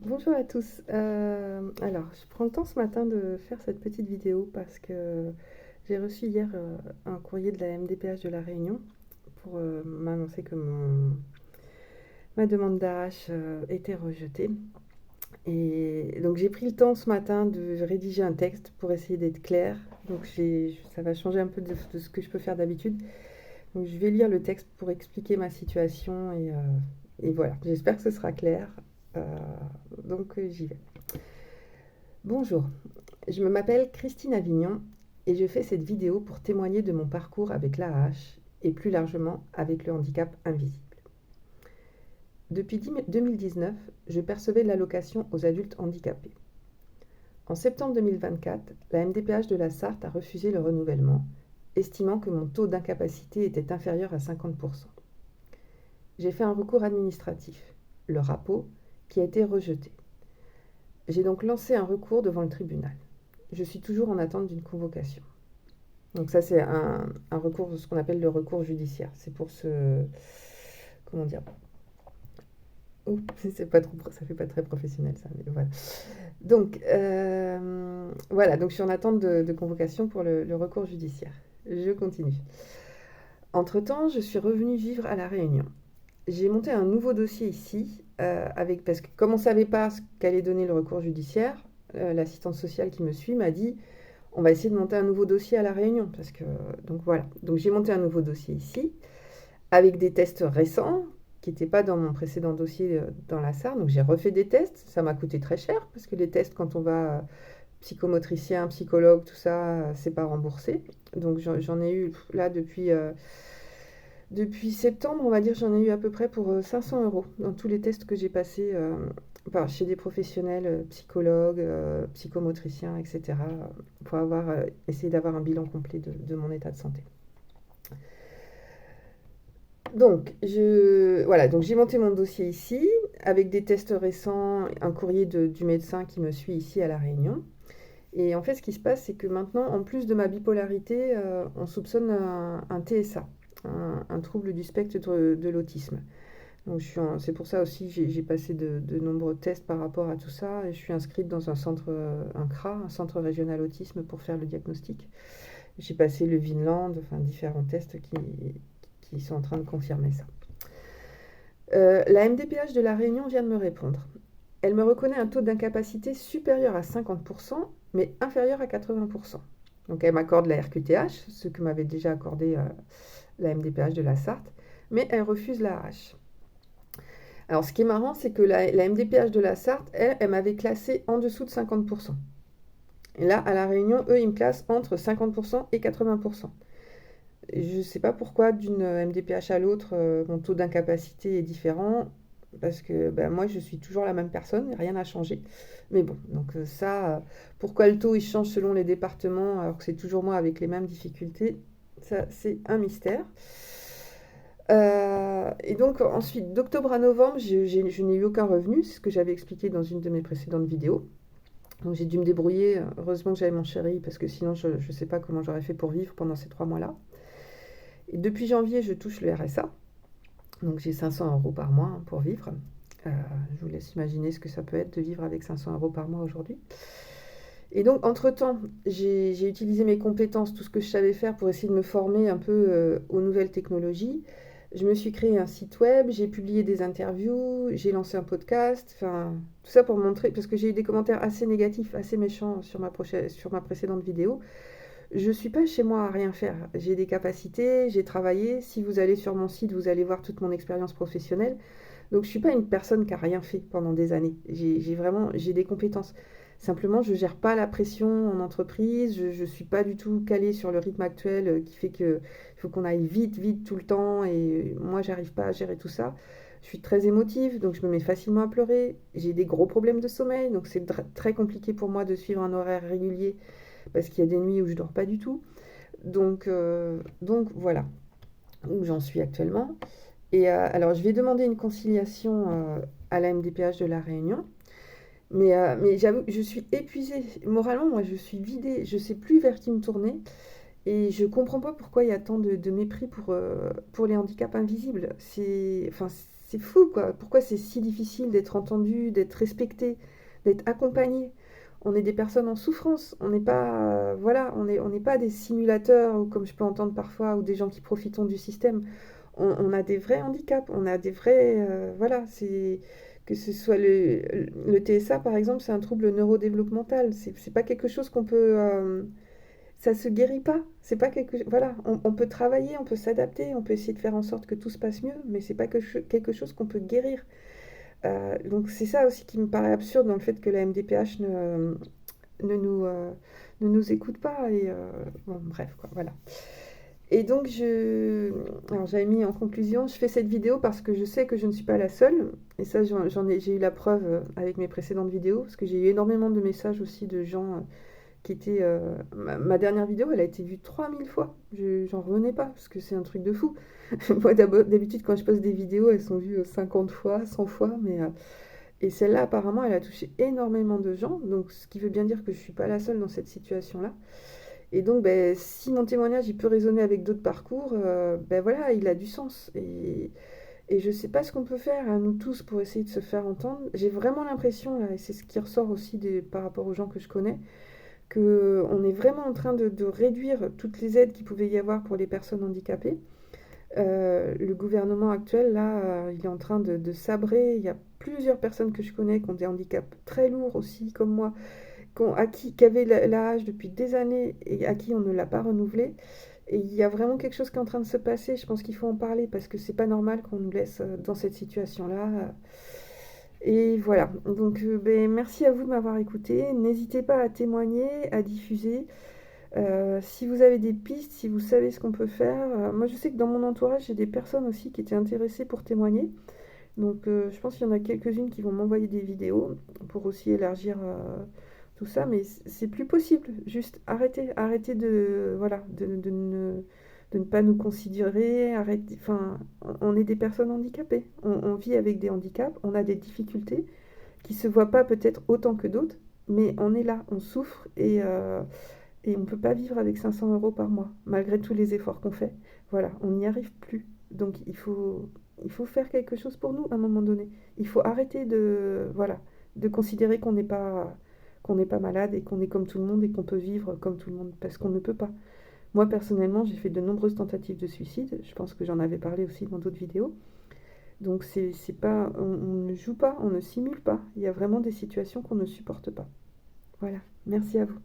Bonjour à tous. Alors, je prends le temps ce matin de faire cette petite vidéo parce que j'ai reçu hier un courrier de la MDPH de La Réunion pour m'annoncer que ma demande d'AH était rejetée. Et donc, j'ai pris le temps ce matin de rédiger un texte pour essayer d'être clair. Donc, ça va changer un peu de ce que je peux faire d'habitude. Donc, je vais lire le texte pour expliquer ma situation et voilà. J'espère que ce sera clair. Euh, J'y vais. Bonjour, je m'appelle Christine Avignon et je fais cette vidéo pour témoigner de mon parcours avec l'AH et plus largement avec le handicap invisible. Depuis 2019, je percevais l'allocation aux adultes handicapés. En septembre 2024, la MDPH de la Sarthe a refusé le renouvellement, estimant que mon taux d'incapacité était inférieur à 50%. J'ai fait un recours administratif, le RAPO, qui a été rejeté. J'ai donc lancé un recours devant le tribunal. Je suis toujours en attente d'une convocation. Donc ça, c'est un recours, ce qu'on appelle le recours judiciaire. C'est pour ce... Comment dire? Oh, c'est pas trop, ça fait pas très professionnel ça, mais voilà. Voilà, donc je suis en attente de convocation pour le recours judiciaire. Je continue. Entre-temps, je suis revenue vivre à La Réunion. J'ai monté un nouveau dossier ici, parce que comme on ne savait pas ce qu'allait donner le recours judiciaire, l'assistante sociale qui me suit m'a dit on va essayer de monter un nouveau dossier à La Réunion. Donc voilà. Donc j'ai monté un nouveau dossier ici, avec des tests récents, qui n'étaient pas dans mon précédent dossier dans la Sarre. Donc j'ai refait des tests. Ça m'a coûté très cher, parce que les tests, quand on va psychomotricien, psychologue, tout ça, c'est pas remboursé. Donc j'en ai eu là depuis septembre, on va dire, j'en ai eu à peu près pour 500 euros dans tous les tests que j'ai passés chez des professionnels, psychologues, psychomotriciens, etc., pour essayer d'avoir un bilan complet de mon état de santé. Voilà, donc j'ai monté mon dossier ici, avec des tests récents, un courrier du médecin qui me suit ici à La Réunion. Et en fait, ce qui se passe, c'est que maintenant, en plus de ma bipolarité, on soupçonne un TSA, un trouble du spectre de l'autisme. Donc c'est pour ça aussi j'ai passé de nombreux tests par rapport à tout ça et je suis inscrite dans un centre, un CRA, un centre régional autisme pour faire le diagnostic. J'ai passé le Vinland, enfin différents tests qui sont en train de confirmer ça. La MDPH de La Réunion vient de me répondre. Elle me reconnaît un taux d'incapacité supérieur à 50%, mais inférieur à 80%. Donc elle m'accorde la RQTH, ce que m'avait déjà accordé la MDPH de la Sarthe, mais elle refuse la H. Alors ce qui est marrant, c'est que la MDPH de la Sarthe, elle m'avait classé en dessous de 50%. Et là, à La Réunion, eux, ils me classent entre 50% et 80%. Je ne sais pas pourquoi d'une MDPH à l'autre, mon taux d'incapacité est différent, parce que ben, moi, je suis toujours la même personne, rien n'a changé. Mais bon, donc pourquoi le taux il change selon les départements, alors que c'est toujours moi avec les mêmes difficultés, ça c'est un mystère. Et donc ensuite, d'octobre à novembre, je n'ai eu aucun revenu, c'est ce que j'avais expliqué dans une de mes précédentes vidéos. Donc j'ai dû me débrouiller, heureusement que j'avais mon chéri, parce que sinon je ne sais pas comment j'aurais fait pour vivre pendant ces 3 mois-là. Et depuis janvier, je touche le RSA, donc j'ai 500 euros par mois pour vivre. Euh, je vous laisse imaginer ce que ça peut être de vivre avec 500 euros par mois aujourd'hui. Et donc, entre-temps, j'ai utilisé mes compétences, tout ce que je savais faire pour essayer de me former un peu aux nouvelles technologies. Je me suis créé un site web, j'ai publié des interviews, j'ai lancé un podcast, enfin, tout ça pour montrer, parce que j'ai eu des commentaires assez négatifs, assez méchants sur ma précédente vidéo. Je ne suis pas chez moi à rien faire. J'ai des capacités, j'ai travaillé. Si vous allez sur mon site, vous allez voir toute mon expérience professionnelle. Donc je ne suis pas une personne qui a rien fait pendant des années. J'ai des compétences. Simplement, je ne gère pas la pression en entreprise. Je ne suis pas du tout calée sur le rythme actuel qui fait qu'il faut qu'on aille vite, vite tout le temps. Et moi, j'arrive pas à gérer tout ça. Je suis très émotive, donc je me mets facilement à pleurer. J'ai des gros problèmes de sommeil, donc c'est très compliqué pour moi de suivre un horaire régulier parce qu'il y a des nuits où je dors pas du tout. Donc voilà où j'en suis actuellement. Et alors, je vais demander une conciliation à la MDPH de La Réunion. Mais j'avoue, je suis épuisée. Moralement, moi, je suis vidée. Je ne sais plus vers qui me tourner. Et je ne comprends pas pourquoi il y a tant de mépris pour les handicaps invisibles. c'est fou, quoi. Pourquoi c'est si difficile d'être entendu, d'être respecté, d'être accompagné? On est des personnes en souffrance. On n'est pas, voilà, on n'est pas des simulateurs, ou comme je peux entendre parfois, ou des gens qui profitent du système. On a des vrais handicaps, on a des vrais, voilà, c'est que ce soit le TSA par exemple, c'est un trouble neurodéveloppemental. C'est pas quelque chose qu'on peut, ça se guérit pas. C'est pas voilà, on peut travailler, on peut s'adapter, on peut essayer de faire en sorte que tout se passe mieux, mais c'est pas quelque chose qu'on peut guérir. Donc c'est ça aussi qui me paraît absurde dans le fait que la MDPH ne nous, ne nous écoute pas. Et bon, bref, quoi, voilà. Et donc, alors j'avais mis en conclusion, je fais cette vidéo parce que je sais que je ne suis pas la seule. Et ça, j'ai eu la preuve avec mes précédentes vidéos, parce que j'ai eu énormément de messages aussi de gens qui étaient... ma dernière vidéo, elle a été vue 3000 fois. J'en revenais pas, parce que c'est un truc de fou. Moi, d'habitude, quand je poste des vidéos, elles sont vues 50 fois, 100 fois, mais... et celle-là, apparemment, elle a touché énormément de gens, donc ce qui veut bien dire que je ne suis pas la seule dans cette situation-là. Et donc, ben, si mon témoignage il peut résonner avec d'autres parcours, ben voilà, il a du sens. Et je ne sais pas ce qu'on peut faire, à nous tous, pour essayer de se faire entendre. J'ai vraiment l'impression, là, et c'est ce qui ressort aussi par rapport aux gens que je connais, qu'on est vraiment en train de réduire toutes les aides qu'il pouvait y avoir pour les personnes handicapées. Le gouvernement actuel, là, il est en train de sabrer. Il y a plusieurs personnes que je connais qui ont des handicaps très lourds aussi, comme moi, qui avaient l'âge depuis des années et à qui on ne l'a pas renouvelé. Et il y a vraiment quelque chose qui est en train de se passer. Je pense qu'il faut en parler parce que c'est pas normal qu'on nous laisse dans cette situation-là. Et voilà. Donc, ben, merci à vous de m'avoir écouté. N'hésitez pas à témoigner, à diffuser. Si vous avez des pistes, si vous savez ce qu'on peut faire. Moi, je sais que dans mon entourage, j'ai des personnes aussi qui étaient intéressées pour témoigner. Donc, je pense qu'il y en a quelques-unes qui vont m'envoyer des vidéos pour aussi élargir tout ça. Mais c'est plus possible. Juste arrêtez de, voilà, de ne pas nous considérer. Enfin, on est des personnes handicapées. On vit avec des handicaps. On a des difficultés qui se voient pas peut-être autant que d'autres. Mais on est là, on souffre et on ne peut pas vivre avec 500 euros par mois, malgré tous les efforts qu'on fait. Voilà, on n'y arrive plus. Donc il faut faire quelque chose pour nous à un moment donné. Il faut arrêter voilà, de considérer qu'on n'est pas malade et qu'on est comme tout le monde et qu'on peut vivre comme tout le monde, parce qu'on ne peut pas. Moi, personnellement, j'ai fait de nombreuses tentatives de suicide. Je pense que j'en avais parlé aussi dans d'autres vidéos. Donc c'est pas, on ne joue pas, on ne simule pas. Il y a vraiment des situations qu'on ne supporte pas. Voilà, merci à vous.